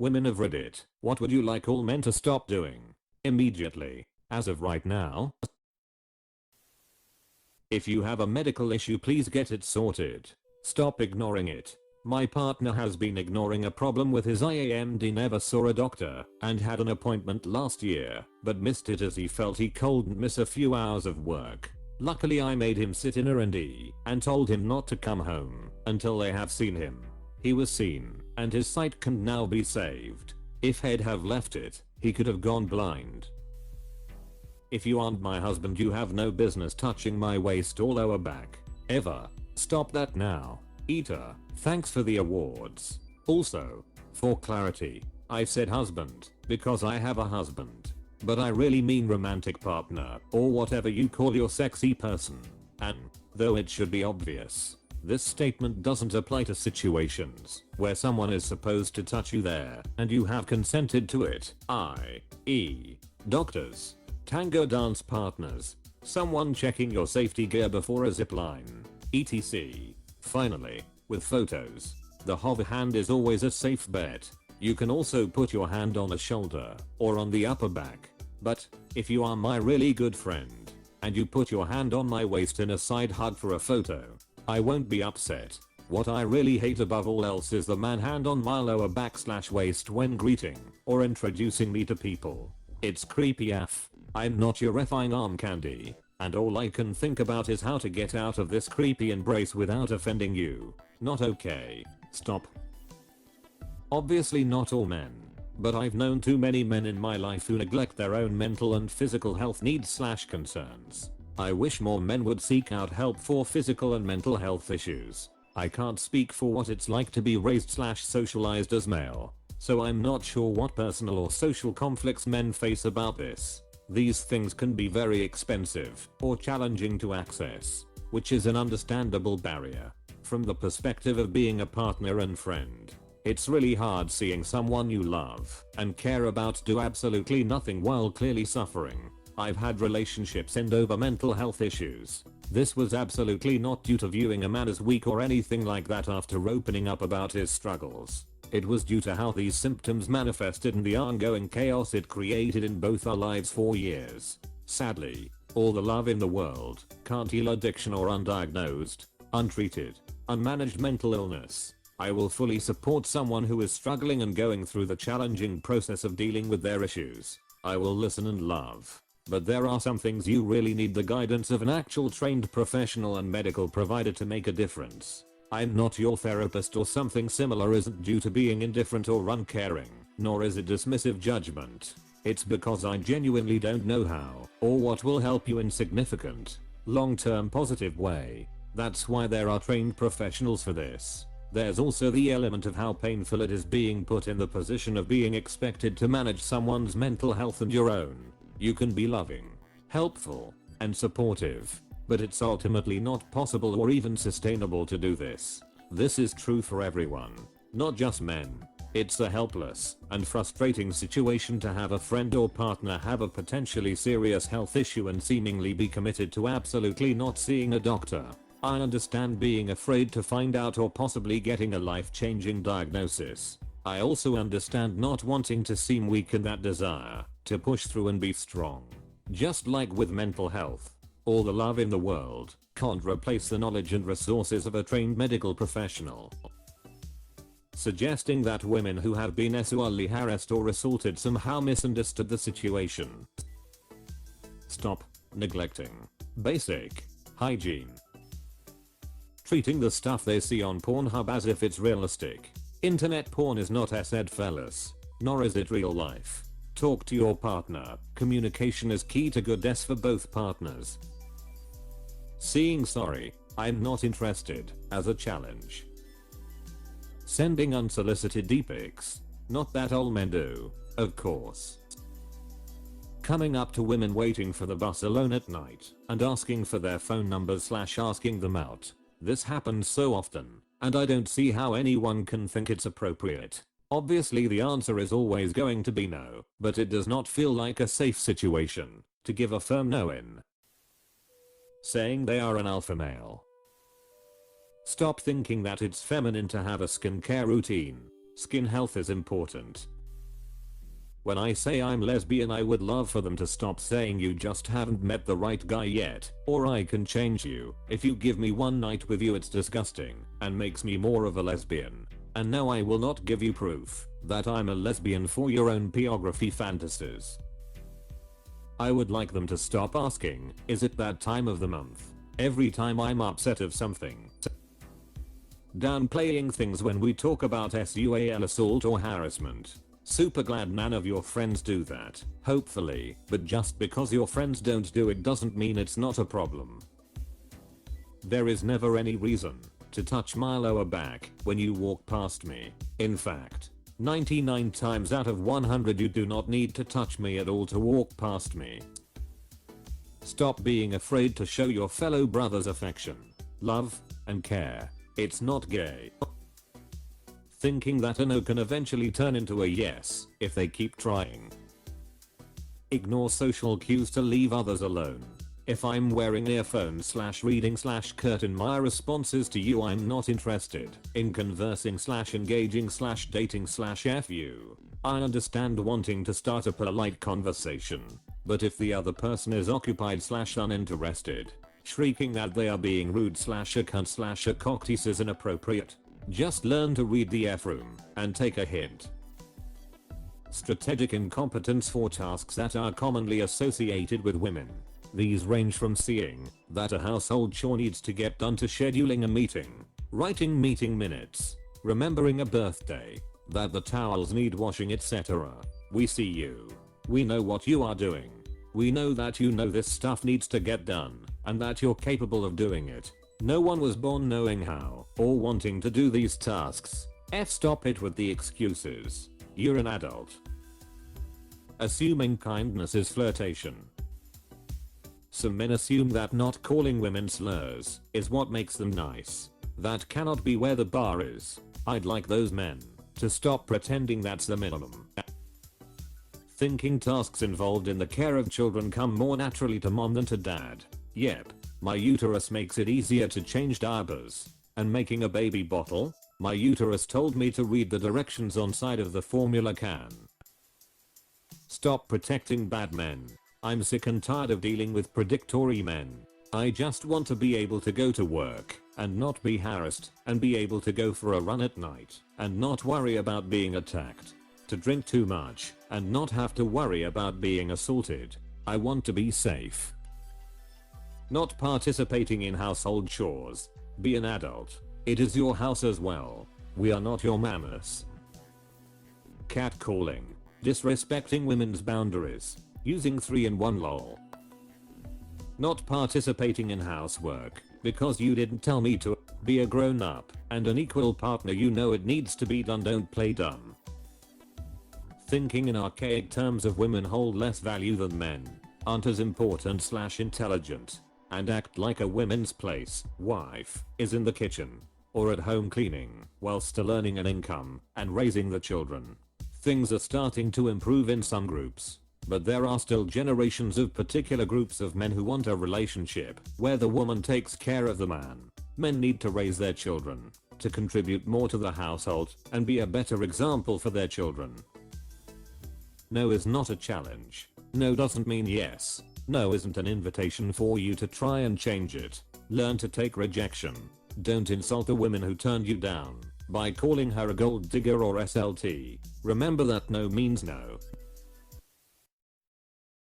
Women of Reddit, what would you like all men to stop doing? Immediately. As of right now. If you have a medical issue, please get it sorted. Stop ignoring it. My partner has been ignoring a problem with his IAMD, never saw a doctor, and had an appointment last year, but missed it as he felt he couldn't miss a few hours of work. Luckily I made him sit in R&D and told him not to come home until they have seen him. He was seen, and his sight can now be saved. If he'd have left it, he could have gone blind. If you aren't my husband, you have no business touching my waist or lower back. Ever. Stop that now. Eater, thanks for the awards. Also, for clarity, I said husband because I have a husband. But I really mean romantic partner or whatever you call your sexy person. And, though it should be obvious, this statement doesn't apply to situations where someone is supposed to touch you there and you have consented to it, i.e. doctors, tango dance partners, someone checking your safety gear before a zipline, etc. Finally, with photos, the hover hand is always a safe bet. You can also put your hand on a shoulder or on the upper back. But, if you are my really good friend, and you put your hand on my waist in a side hug for a photo, I won't be upset. What I really hate above all else is the man hand on my lower back / waist when greeting or introducing me to people. It's creepy AF. I'm not your effing arm candy, and all I can think about is how to get out of this creepy embrace without offending you. Not okay. Stop. Obviously not all men, but I've known too many men in my life who neglect their own mental and physical health needs / concerns. I wish more men would seek out help for physical and mental health issues. I can't speak for what it's like to be raised / socialized as male, so I'm not sure what personal or social conflicts men face about this. These things can be very expensive or challenging to access, which is an understandable barrier. From the perspective of being a partner and friend, it's really hard seeing someone you love and care about do absolutely nothing while clearly suffering. I've had relationships end over mental health issues. This was absolutely not due to viewing a man as weak or anything like that after opening up about his struggles. It was due to how these symptoms manifested and the ongoing chaos it created in both our lives for years. Sadly, all the love in the world can't heal addiction or undiagnosed, untreated, unmanaged mental illness. I will fully support someone who is struggling and going through the challenging process of dealing with their issues. I will listen and love. But there are some things you really need the guidance of an actual trained professional and medical provider to make a difference. I'm not your therapist or something similar isn't due to being indifferent or uncaring, nor is it dismissive judgment. It's because I genuinely don't know how or what will help you in significant, long-term positive way. That's why there are trained professionals for this. There's also the element of how painful it is being put in the position of being expected to manage someone's mental health and your own. You can be loving, helpful, and supportive, but it's ultimately not possible or even sustainable to do this. This is true for everyone, not just men. It's a helpless and frustrating situation to have a friend or partner have a potentially serious health issue and seemingly be committed to absolutely not seeing a doctor. I understand being afraid to find out or possibly getting a life-changing diagnosis. I also understand not wanting to seem weak in that desire to push through and be strong. Just like with mental health, all the love in the world can't replace the knowledge and resources of a trained medical professional. Suggesting that women who have been sexually harassed or assaulted somehow misunderstood the situation. Stop neglecting basic hygiene. Treating the stuff they see on Pornhub as if it's realistic. Internet porn is not said fellas, nor is it real life. Talk to your partner. Communication is key to goodness for both partners. Seeing sorry, I'm not interested as a challenge. Sending unsolicited d-pics. Not that all men do, of course. Coming up to women waiting for the bus alone at night and asking for their phone numbers / asking them out. This happens so often, and I don't see how anyone can think it's appropriate. Obviously the answer is always going to be no, but it does not feel like a safe situation to give a firm no in. Saying they are an alpha male. Stop thinking that it's feminine to have a skincare routine. Skin health is important. When I say I'm lesbian, I would love for them to stop saying you just haven't met the right guy yet, or I can change you. If you give me one night with you it's disgusting and makes me more of a lesbian. And no, I will not give you proof that I'm a lesbian for your own pornography fantasies. I would like them to stop asking, is it that time of the month? Every time I'm upset of something. Downplaying things when we talk about SUAL assault or harassment. Super glad none of your friends do that, hopefully, but just because your friends don't do it doesn't mean it's not a problem. There is never any reason to touch my lower back when you walk past me. In fact, 99 times out of 100 you do not need to touch me at all to walk past me. Stop being afraid to show your fellow brothers affection, love, and care. It's not gay. Thinking that a no can eventually turn into a yes if they keep trying. Ignore social cues to leave others alone. If I'm wearing earphones / reading / curtain, my response is to you I'm not interested in conversing / engaging / dating / F you. I understand wanting to start a polite conversation, but if the other person is occupied / uninterested, shrieking that they are being rude / a cunt / a cocktease is inappropriate. Just learn to read the F room and take a hint. Strategic incompetence for tasks that are commonly associated with women. These range from seeing that a household chore needs to get done to scheduling a meeting, writing meeting minutes, remembering a birthday, that the towels need washing, etc. We see you. We know what you are doing. We know that you know this stuff needs to get done and that you're capable of doing it. No one was born knowing how or wanting to do these tasks. Stop it with the excuses. You're an adult. Assuming kindness is flirtation. Some men assume that not calling women slurs is what makes them nice. That cannot be where the bar is. I'd like those men to stop pretending that's the minimum. Thinking tasks involved in the care of children come more naturally to mom than to dad. Yep. My uterus makes it easier to change diapers. And making a baby bottle? My uterus told me to read the directions on side of the formula can. Stop protecting bad men. I'm sick and tired of dealing with predictory men. I just want to be able to go to work and not be harassed, and be able to go for a run at night and not worry about being attacked. To drink too much and not have to worry about being assaulted. I want to be safe. Not participating in household chores. Be an adult. It is your house as well. We are not your mammoths. Catcalling. Disrespecting women's boundaries. Using 3-in-1 lol. Not participating in housework because you didn't tell me to. Be a grown up and an equal partner, you know it needs to be done, don't play dumb. Thinking in archaic terms of women hold less value than men, aren't as important / intelligent, and act like a women's place, wife, is in the kitchen or at home cleaning while still earning an income and raising the children. Things are starting to improve in some groups, but there are still generations of particular groups of men who want a relationship where the woman takes care of the man. Men need to raise their children, to contribute more to the household and be a better example for their children. No is not a challenge. No doesn't mean yes. No isn't an invitation for you to try and change it. Learn to take rejection. Don't insult the woman who turned you down by calling her a gold digger or SLT. Remember that no means no.